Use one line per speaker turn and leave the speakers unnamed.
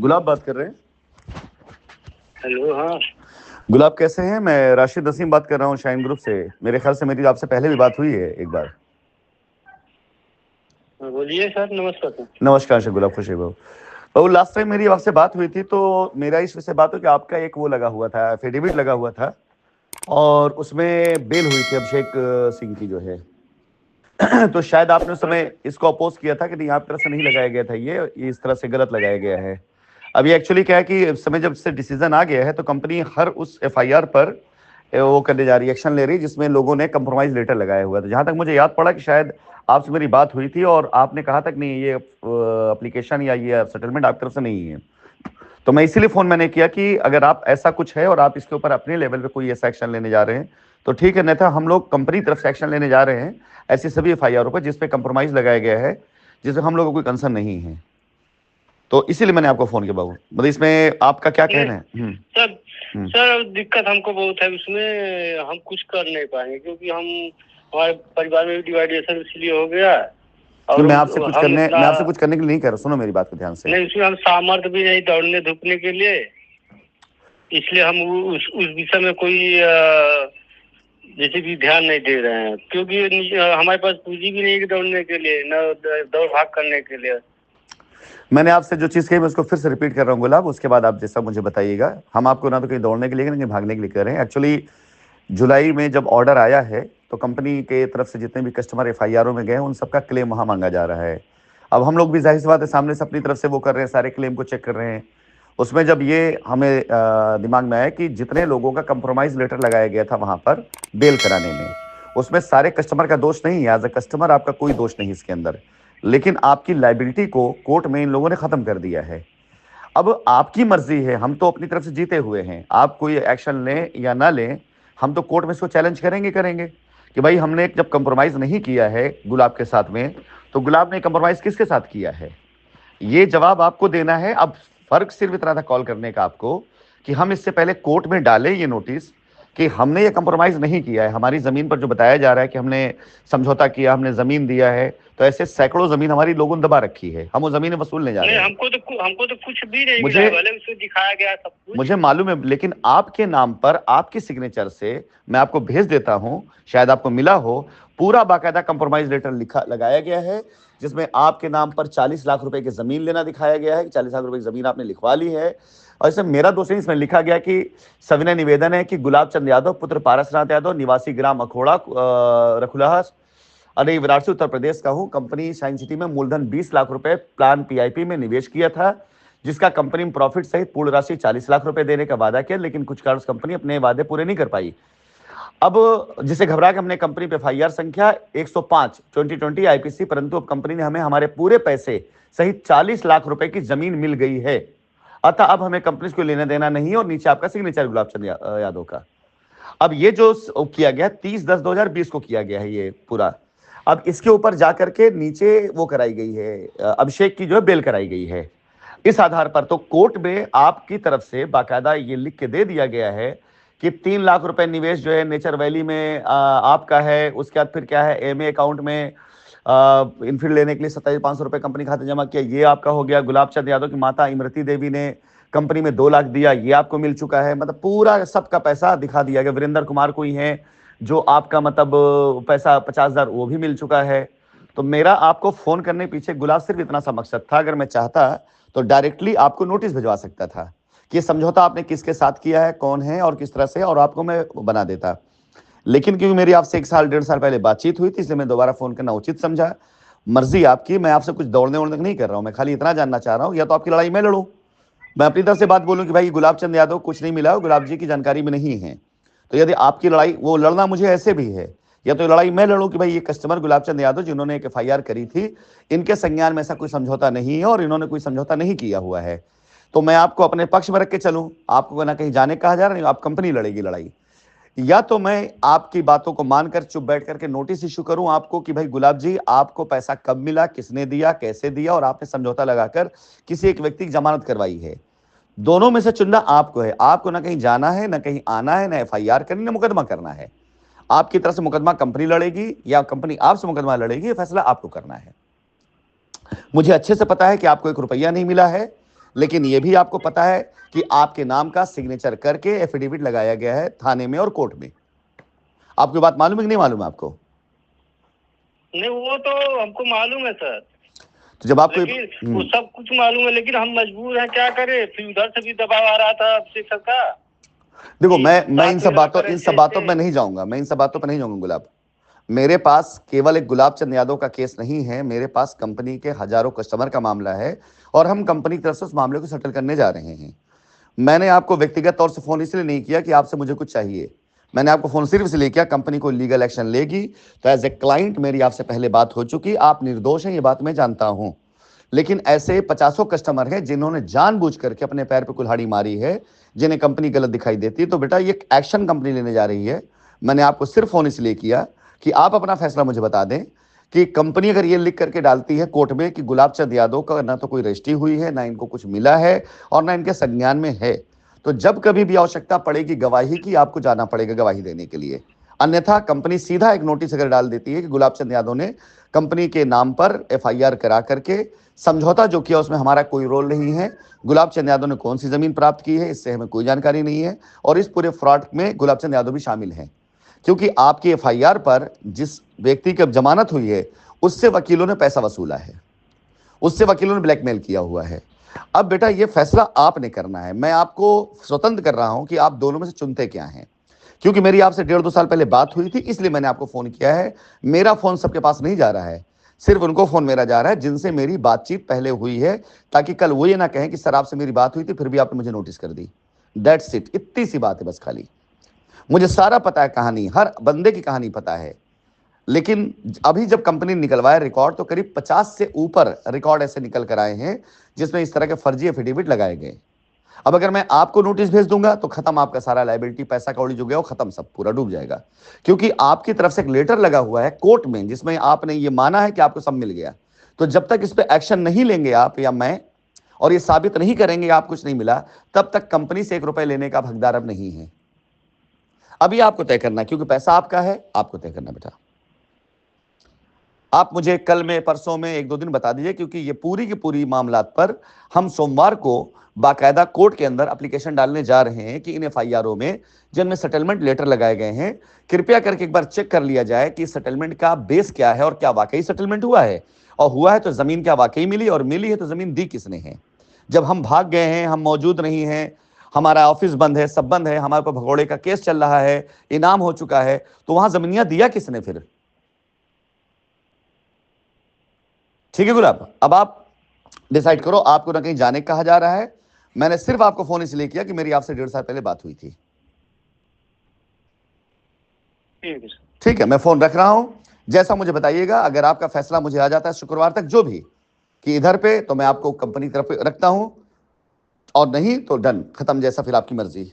गुलाब बात कर रहे हैं।
हेलो। हाँ
गुलाब कैसे हैं? मैं राशिद नसीम बात कर रहा हूँ शाइन ग्रुप से। मेरे ख्याल से मेरी आपसे पहले भी बात हुई है एक बार।
बोलिए सर, नमस्कार सर।
नमस्कार सर, गुलाब खुश हो। तो लास्ट टाइम मेरी आपसे बात हुई थी तो मेरा इस विषय बात हुई कि आपका एक वो लगा हुआ था, एफिडेविट लगा हुआ था और उसमें बेल हुई थी अभिषेक सिंह की जो है। तो शायद आपने उस समय इसको अपोज किया था कि नहीं, आपकी तरफ से नहीं लगाया गया था, ये इस तरह से गलत लगाया गया है। अब ये एक्चुअली क्या है कि इस समय जब से डिसीजन आ गया है तो कंपनी हर उस एफआईआर पर वो करने जा रही है, एक्शन ले रही है जिसमें लोगों ने कंप्रोमाइज लेटर लगाया हुआ था। जहां तक मुझे याद पड़ा कि शायद आपसे मेरी बात हुई थी और आपने कहा था कि नहीं, ये एप्लीकेशन या ये सेटलमेंट आपकी तरफ से नहीं है। तो मैं इसीलिए फोन मैंने किया कि अगर आप ऐसा कुछ है और आप इसके ऊपर अपने लेवल पे कोई ऐसा एक्शन लेने जा रहे हैं तो ठीक है, नहीं था हम लोग कंपनी तरफ से एक्शन लेने जा रहे हैं ऐसी सभी एफआईआर पर जिसपे कंप्रोमाइज लगाया गया है, जिसमें हम लोगों को कोई कंसर्न नहीं है। तो इसीलिए मैंने आपको फोन किया बाबू, मतलब इसमें आपका क्या कहना है?
सर, सर दिक्कत हमको बहुत है उसमें, हम कुछ कर नहीं पाएंगे क्योंकि हम हमारे परिवार में भी डिवाइडेशन इसलिए हो गया है। और
मैं आपसे कुछ करने के लिए नहीं कह रहा, सुनो मेरी बात को ध्यान से।
नहीं, उसमें हम सामर्थ्य भी नहीं दौड़ने धूपने के लिए, इसलिए हम उस विषय में कोई जैसे भी ध्यान नहीं दे रहे हैं क्योंकि हमारे पास पूंजी भी नहीं दौड़ने के लिए, न दौड़ भाग करने के लिए।
मैंने आपसे जो चीज़ कही मैं उसको फिर से रिपीट कर रहा हूँ गुलाब, उसके बाद आप जैसा मुझे बताइएगा। हम आपको ना तो कहीं दौड़ने के लिए ना कहीं भागने के लिए कर रहे हैं। एक्चुअली जुलाई में जब ऑर्डर आया है तो कंपनी के तरफ से जितने भी कस्टमर एफआईआर में गए उन सबका क्लेम वहां मांगा जा रहा है। अब हम लोग भी जाहिर सी बात है सामने से अपनी तरफ से वो कर रहे हैं, सारे क्लेम को चेक कर रहे हैं। उसमें जब ये हमें दिमाग में आया कि जितने लोगों का कंप्रोमाइज लेटर लगाया गया था वहां पर बेल कराने में, उसमें सारे कस्टमर का दोष नहीं है। एज अ कस्टमर आपका कोई दोष नहीं इसके अंदर, लेकिन आपकी लाइबिलिटी को कोर्ट में इन लोगों ने खत्म कर दिया है। अब आपकी मर्जी है, हम तो अपनी तरफ से जीते हुए हैं, आप कोई एक्शन लें या ना लें, हम तो कोर्ट में इसको चैलेंज करेंगे कि भाई हमने जब कंप्रोमाइज नहीं किया है गुलाब के साथ में, तो गुलाब ने कंप्रोमाइज किसके साथ किया है, ये जवाब आपको देना है। अब फर्क सिर्फ इतना था कॉल करने का आपको कि हम इससे पहले कोर्ट में डालें ये नोटिस कि हमने ये कंप्रोमाइज नहीं किया है। हमारी जमीन पर जो बताया जा रहा है कि हमने समझौता किया, हमने जमीन दिया है, तो ऐसे सैकड़ों जमीन हमारी लोगों ने दबा रखी है, हम वो जमीन वसूलने जा रहे हैं।
हमको तो कुछ भी नहीं मिला, भले उसमें दिखाया गया सब कुछ,
मुझे मालूम है, लेकिन आपके नाम पर आपकी सिग्नेचर से मैं आपको भेज देता हूं, शायद आपको मिला हो, पूरा बाकायदा कंप्रोमाइज लेटर लिखा लगाया गया है जिसमें आपके नाम पर 40 लाख रुपए की जमीन लेना दिखाया गया है कि 40 लाख रुपए की जमीन आपने लिखवा ली है। और इसमें मेरा दोष नहीं, इसमें लिखा गया कि सविनय निवेदन है कि गुलाब चंद यादव पुत्र पारसनाथ यादव निवासी ग्राम अखोड़ा रखुलाहा अरे वाराणसी उत्तर प्रदेश का हूं, कंपनी साइंस सिटी में मूलधन 20 लाख रुपए प्लान पीआईपी में निवेश किया था, जिसका कंपनी में प्रॉफिट सहित पूर्ण राशि 40 लाख रुपए देने का वादा किया, लेकिन कुछ कारण कंपनी अपने वादे पूरे नहीं कर पाई। अब जिसे घबरा के हमने कंपनी पे एफआईआर संख्या 105 2020 आईपीसी, परंतु अब कंपनी ने हमें हमारे पूरे पैसे सहित 40 लाख रुपए की जमीन मिल गई है। अतः अब हमें कंपनी को लेना देना नहीं है। और नीचे आपका सिग्नेचर गुलाब चंद यादव का। अब ये जो किया गया 30/10/2020 को किया गया है ये पूरा। अब इसके ऊपर जाकर के नीचे वो कराई गई है, अभिषेक की जो है बेल कराई गई है। इस आधार पर तो कोर्ट में आपकी तरफ से बाकायदा ये लिख के दे दिया गया है कि 3 लाख रुपए निवेश जो है नेचर वैली में आपका है। उसके बाद फिर क्या है, एमए अकाउंट में इनफील्ड लेने के लिए 27,500 रुपए कंपनी खाते जमा किया, ये आपका हो गया। गुलाब चंद यादव की माता इमरती देवी ने कंपनी में 2 लाख दिया, ये आपको मिल चुका है। मतलब पूरा सबका पैसा दिखा दिया गया। वीरेंद्र कुमार कोई है जो आपका मतलब पैसा 50,000 वो भी मिल चुका है। तो मेरा आपको फोन करने पीछे गुलाब सिर्फ इतना सा मकसद था, अगर मैं चाहता तो डायरेक्टली आपको नोटिस भिजवा सकता था कि समझौता आपने किसके साथ किया है, कौन है और किस तरह से, और आपको मैं बना देता। लेकिन क्योंकि मेरी आपसे 1 साल 1.5 साल पहले बातचीत हुई थी, इसलिए मैं दोबारा फोन करना उचित समझा। मर्जी आपकी, मैं आपसे कुछ दौड़ने वोड़ने नहीं कर रहा हूं, मैं खाली इतना जानना चाह रहा हूं या तो आपकी लड़ाई मैं लड़ूं, मैं अपनी तरफ से बात बोलूं कि भाई गुलाब चंद यादव कुछ नहीं मिला, गुलाब जी की जानकारी में नहीं है। तो यदि आपकी लड़ाई वो लड़ना मुझे ऐसे भी है, या तो लड़ाई मैं लड़ूं कि भाई ये कस्टमर गुलाब चंद यादव जिन्होंने एक एफआईआर करी थी, इनके संज्ञान में ऐसा कोई समझौता नहीं है और इन्होंने कोई समझौता नहीं किया हुआ है, तो मैं आपको अपने पक्ष में रख के चलूं। आपको ना कहीं जाने कहा जा रहा, नहीं आप कंपनी लड़ेगी लड़ाई, या तो मैं आपकी बातों को मानकर चुप बैठ करके नोटिस इशू करूं आपको कि भाई गुलाब जी आपको पैसा कब मिला, किसने दिया, कैसे दिया, और आपने समझौता लगाकर किसी एक व्यक्ति की जमानत करवाई है। दोनों में से चुनना आपको है। आपको ना कहीं जाना है, ना कहीं आना है, ना एफआईआर करनी, ना मुकदमा करना है। आपकी तरफ से मुकदमा कंपनी लड़ेगी या कंपनी आपसे मुकदमा लड़ेगी, ये फैसला आपको करना है। मुझे अच्छे से पता है कि आपको 1 रुपया नहीं मिला है, लेकिन यह भी आपको पता है कि आपके नाम का सिग्नेचर करके एफिडेविट लगाया गया है थाने में और कोर्ट में। आपको बात मालूम है कि नहीं मालूम है आपको?
नहीं, वो तो हमको मालूम है सर,
तो जब आपको
लेकिन वो सब कुछ मालूम है, लेकिन हम मजबूर हैं, क्या करें। फिर उधर से भी दबाव आ रहा था आपसे सरकार।
देखो, मैं इन सब बातों में नहीं जाऊंगा, मैं इन सब बातों पर नहीं जाऊंगा गुलाब। मेरे पास केवल एक गुलाब चंद यादव का केस नहीं है, मेरे पास कंपनी के हजारों कस्टमर का मामला है और हम कंपनी की तरफ से उस मामले को सेटल करने जा रहे हैं। मैंने आपको व्यक्तिगत तौर से फोन इसलिए नहीं किया कि आपसे मुझे कुछ चाहिए, मैंने आपको फोन सिर्फ इसलिए किया, कंपनी को लीगल एक्शन लेगी तो एज ए क्लाइंट मेरी आपसे पहले बात हो चुकी, आप निर्दोष हैं ये बात मैं जानता हूं, लेकिन ऐसे 50 कस्टमर हैं जिन्होंने जानबूझ करके अपने पैर पे कुल्हाड़ी मारी है, जिन्हें कंपनी गलत दिखाई देती है। तो बेटा ये एक्शन कंपनी लेने जा रही है। मैंने आपको सिर्फ फोन इसलिए किया कि आप अपना फैसला मुझे बता दें कि कंपनी अगर ये लिख करके डालती है कोर्ट में कि गुलाब चंद यादव का ना तो कोई रजिस्ट्री हुई है, ना इनको कुछ मिला है और ना इनके संज्ञान में है, तो जब कभी भी आवश्यकता पड़ेगी गवाही की, आपको जाना पड़ेगा गवाही देने के लिए। अन्यथा कंपनी सीधा एक नोटिस अगर डाल देती है कि गुलाब चंद यादव ने कंपनी के नाम पर एफआईआर करा करके समझौता जो किया उसमें हमारा कोई रोल नहीं है, गुलाब चंद यादव ने कौन सी जमीन प्राप्त की है इससे हमें कोई जानकारी नहीं है, और इस पूरे फ्रॉड में गुलाब चंद यादव भी शामिल हैं, क्योंकि आपकी एफआईआर पर जिस व्यक्ति की जमानत हुई है उससे वकीलों ने पैसा वसूला है, उससे वकीलों ने ब्लैकमेल किया हुआ है। अब बेटा ये फैसला आपने करना है, मैं आपको स्वतंत्र कर रहा हूं कि आप दोनों में से चुनते क्या हैं, क्योंकि मेरी आपसे 1.5-2 साल पहले बात हुई थी इसलिए मैंने आपको फोन किया है। मेरा फोन सबके पास नहीं जा रहा है, सिर्फ उनको फोन मेरा जा रहा है जिनसे मेरी बातचीत पहले हुई है, ताकि कल वो ये ना कहें कि सर आपसे मेरी बात हुई थी फिर भी आपने मुझे नोटिस कर दी। दैट्स इट, इतनी सी बात है बस। खाली मुझे सारा पता है, कहानी हर बंदे की कहानी पता है, लेकिन अभी जब कंपनी निकलवाए रिकॉर्ड तो करीब 50 से ऊपर रिकॉर्ड ऐसे निकल कर आए हैं जिसमें इस तरह के फर्जी एफिडेविट लगाए गए। अब अगर मैं आपको नोटिस भेज दूंगा तो खत्म, आपका सारा लायबिलिटी पैसा कौड़ी जो गया वो खत्म, सब पूरा डूब जाएगा, क्योंकि आपकी तरफ से एक लेटर लगा हुआ है कोर्ट में जिसमें आपने ये माना है कि आपको सब मिल गया। तो जब तक इस पे एक्शन नहीं लेंगे आप या मैं, और ये साबित नहीं करेंगे आप कुछ नहीं मिला, तब तक कंपनी से 1 रुपए लेने का हकदार अब नहीं है। अभी आपको तय करना, क्योंकि पैसा आपका है, आपको तय करना बेटा। आप मुझे कल में परसों में 1-2 दिन बता दीजिए, क्योंकि ये पूरी की पूरी मामलात पर हम सोमवार को बाकायदा कोर्ट के अंदर एप्लीकेशन डालने जा रहे हैं कि इन एफआईआरों में जिनमें सेटलमेंट लेटर लगाए गए हैं, कृपया करके एक बार चेक कर लिया जाए कि सेटलमेंट का बेस क्या है और क्या वाकई सेटलमेंट हुआ है, और हुआ है तो जमीन क्या वाकई मिली, और मिली है तो जमीन दी किसने है। जब हम भाग गए हैं, हम मौजूद नहीं हैं, हमारा ऑफिस बंद है, सब बंद है, हमारे पर भगोड़े का केस चल रहा है, इनाम हो चुका है, तो वहां जमीनियां दिया किसने फिर? ठीक है गुलाब, अब आप डिसाइड करो, आपको ना कहीं जाने कहा जा रहा है। मैंने सिर्फ आपको फोन इसलिए किया कि मेरी आपसे 1.5 साल पहले बात हुई थी। ठीक है, मैं फोन रख रहा हूं, जैसा मुझे बताइएगा। अगर आपका फैसला मुझे आ जाता है शुक्रवार तक जो भी कि इधर पे, तो मैं आपको कंपनी की तरफ रखता हूं, और नहीं तो डन, खत्म, जैसा फिर आपकी मर्जी।